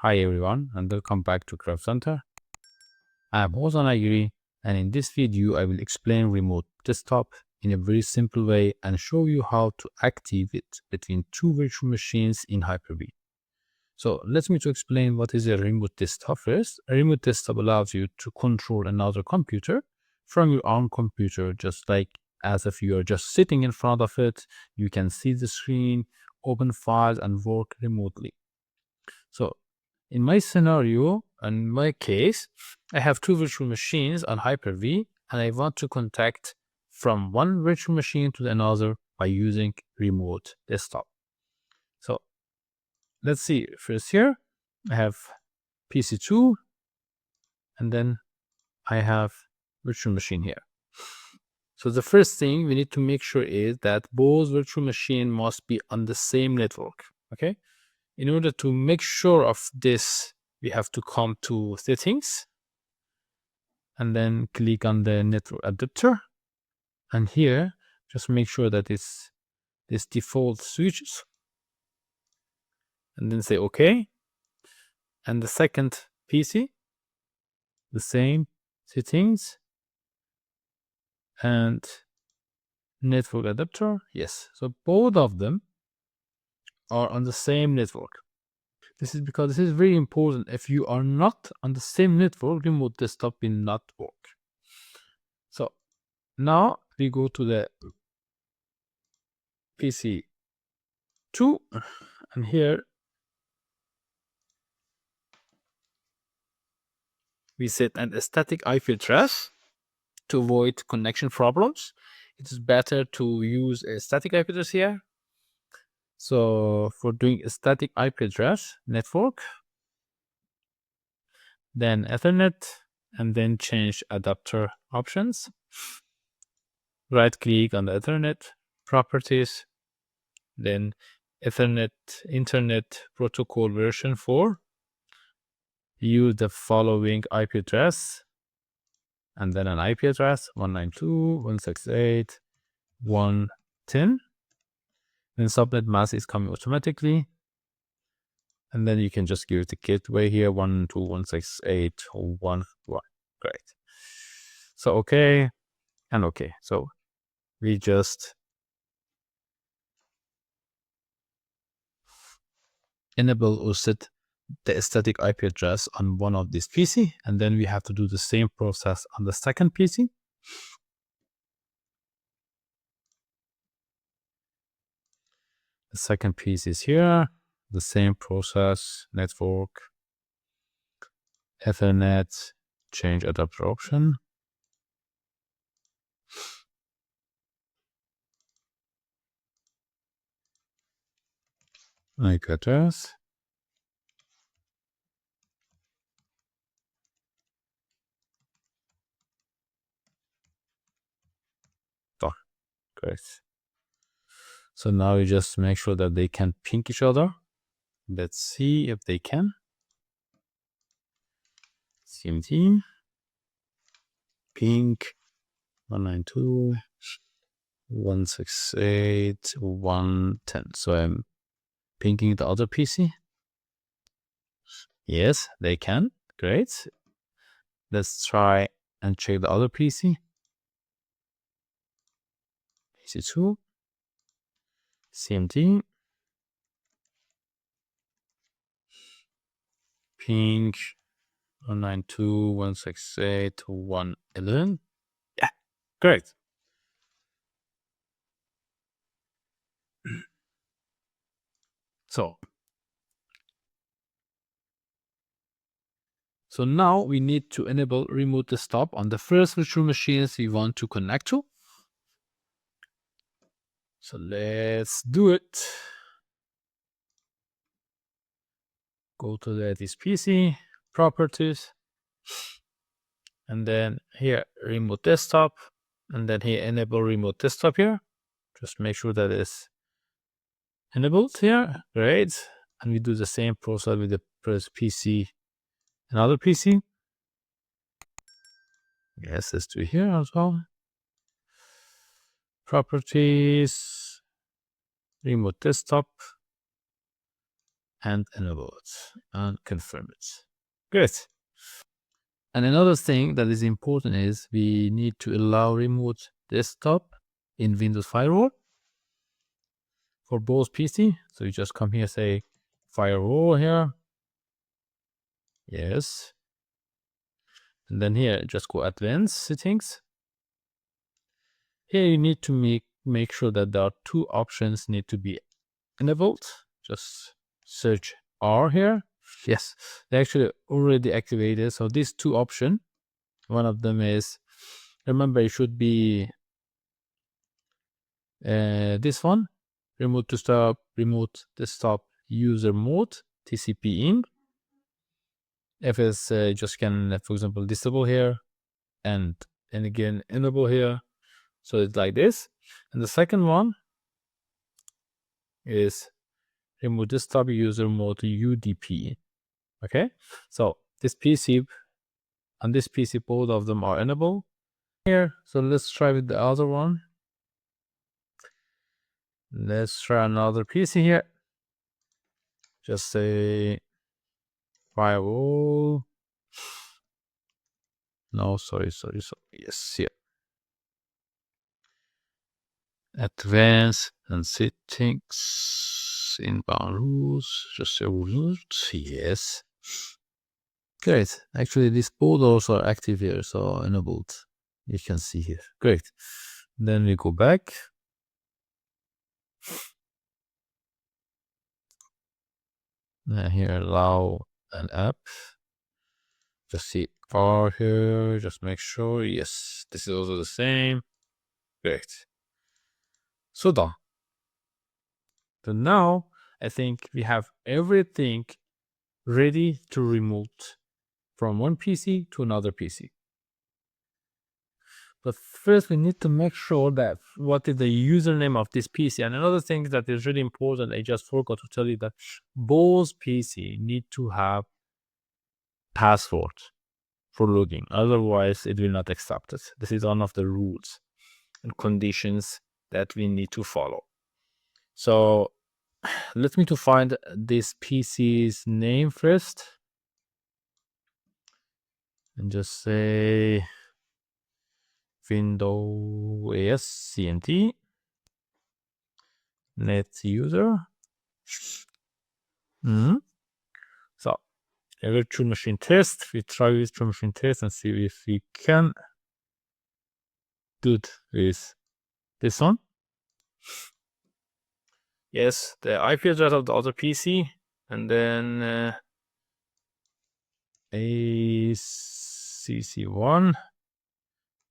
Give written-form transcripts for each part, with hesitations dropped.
Hi everyone and welcome back to Craft Center. I am Ozan Agiri and in this video I will explain remote desktop in a very simple way and show you how to activate between two virtual machines in Hyper-V. So let me to explain what is a remote desktop first. A remote desktop allows you to control another computer from your own computer, just like as if you are just sitting in front of it. You can see the screen, open files and work remotely. So in my scenario, in my case, I have two virtual machines on Hyper-V and I want to contact from one virtual machine to another by using remote desktop. So let's see, first here I have PC2 and then I have virtual machine here. So the first thing we need to make sure is that both virtual machine must be on the same network. Okay. In order to make sure of this, we have to come to settings and then click on the network adapter. And here, just make sure that it's this default switches and then say OK. And the second PC, the same settings and network adapter. Yes. So both of them are on the same network. This is because this is very important. If you are not on the same network, remote desktop will not work. So now we go to the PC2 and here we set an static IP address to avoid connection problems. It is better to use a static IP address here. So for doing a static IP address network, then Ethernet, and then change adapter options. Right click on the Ethernet properties, then Ethernet Internet Protocol version 4. Use the following IP address and then an IP address 192.168.1.10. Then subnet mask is coming automatically. And then you can just give it a gateway here 192.168.1.1. Great. So okay and okay. So we just enable or set the static IP address on one of these PC, and then we have to do the same process on the second PC. The second piece is here, the same process, network, Ethernet, change adapter option. IP address. Oh, great. So now we just make sure that they can ping each other. Let's see if they can. CMT ping 192.168.1.10. So I'm pinging the other PC. Yes, they can. Great. Let's try and check the other PC. PC2. CMT. Ping 192.168.1.11. Yeah, correct. So now we need to enable remote desktop on the first virtual machines we want to connect to. So let's do it. Go to this PC, properties, and then here remote desktop, and then here enable remote desktop here. Just make sure that it's enabled here. Great. And we do the same process with the first PC, another PC. Yes, let's do it here as well. Properties, remote desktop, and enable it and confirm it. Good. And another thing that is important is we need to allow remote desktop in Windows Firewall for both PC. So you just come here, say firewall here. Yes. And then here, just go advanced settings. Here you need to make sure that there are two options need to be enabled. Just search R here. Yes, they actually already activated. So these two options, one of them is, remember it should be this one, remote desktop user mode, TCP in. FS just can, for example, disable here and again enable here. So it's like this. And the second one is remote desktop user mode UDP. Okay, so this PC and this PC, both of them are enabled here. So let's try with the other one. Let's try another PC here. Just say firewall. No, sorry. Yes, here. Advanced and settings, inbound rules. Just say rules. Yes. Great. Actually, these both also are active here, so enabled. You can see here. Great. Then we go back. Here, allow an app. Just see R here. Just make sure. Yes, this is also the same. Great. So done. So now I think we have everything ready to remote from one PC to another PC. But first we need to make sure that what is the username of this PC. And another thing that is really important, I just forgot to tell you, that both PC need to have password for logging. Otherwise it will not accept it. This is one of the rules and conditions that we need to follow. So let me to find this PC's name first and just say Windows CMT net user. So a virtual machine test. We try virtual machine test and see if we can do it with this one. Yes, the IP address of the other PC, and then ACC1,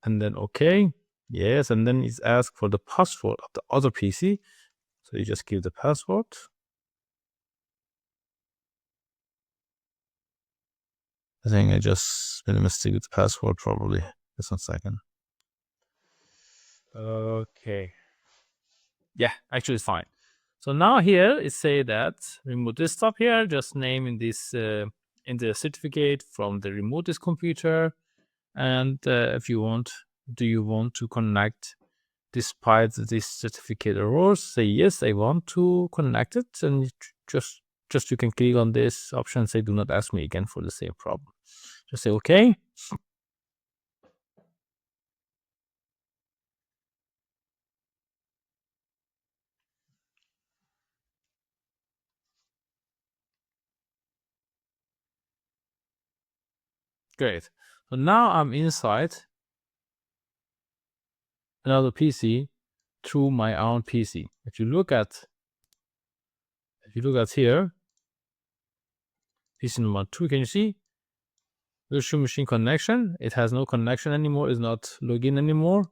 and then OK. Yes, and then it's asked for the password of the other PC. So you just give the password. I think I just made a mistake with the password, probably. Just 1 second. Okay. Yeah, actually it's fine. So now here it say that remote desktop here, just name in this in the certificate from the remote this computer, and if you want, do you want to connect despite this certificate errors? Say yes, I want to connect it, and just you can click on this option, say do not ask me again for the same problem. Just say okay. Great. So now I'm inside another PC through my own PC. If you look at here, PC number 2, can you see? Virtual machine connection. It has no connection anymore. It's not login anymore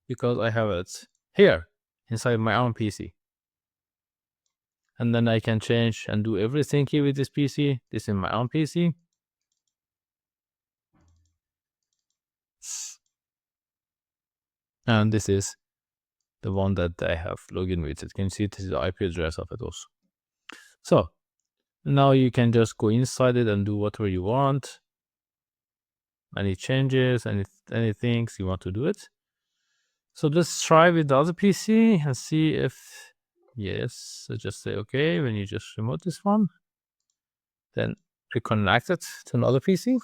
because I have it here inside my own PC. And then I can change and do everything here with this PC. This is my own PC. And this is the one that I have login with. You can see this is the IP address of it also. So now you can just go inside it and do whatever you want. Any changes, any things you want to do it. So let's try with the other PC and see if yes. So just say okay when you just remote this one. then reconnect it to another PC.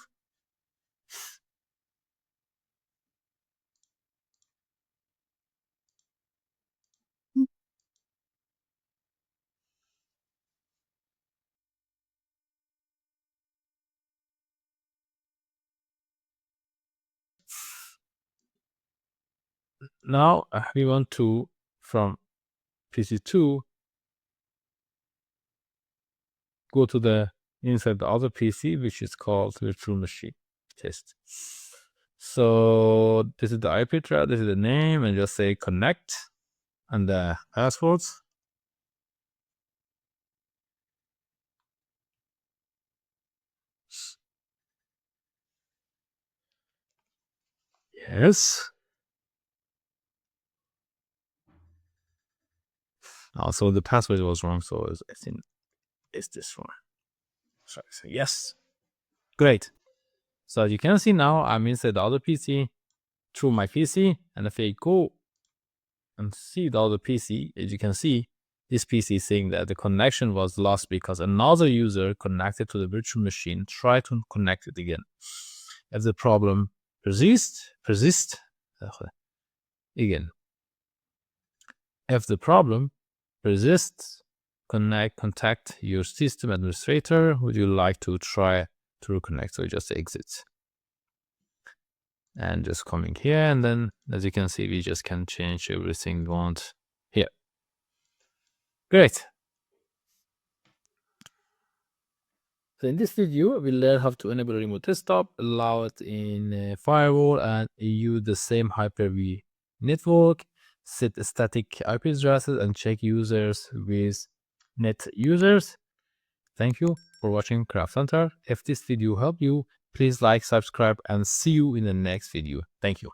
Now we want to, from PC2, go to the inside the other PC, which is called virtual machine test. So this is the IP address, this is the name, and just say connect and the passwords. Yes. Also, the password was wrong, so I think it's this one. So I say yes. Great. So as you can see now, I'm inside the other PC through my PC, and if I go and see the other PC, as you can see, this PC is saying that the connection was lost because another user connected to the virtual machine tried to connect it again. If the problem persists, again. If the problem persists, contact your system administrator. Would you like to try to reconnect? So just exit. And just coming here, and then as you can see, we just can change everything we want here. Great. So in this video, we learn how to enable remote desktop, allow it in firewall, and use the same Hyper-V network, set static IP addresses, and check users with net users. Thank you for watching Craft Center. If this video helped you, please like, subscribe, and see you in the next video. Thank you.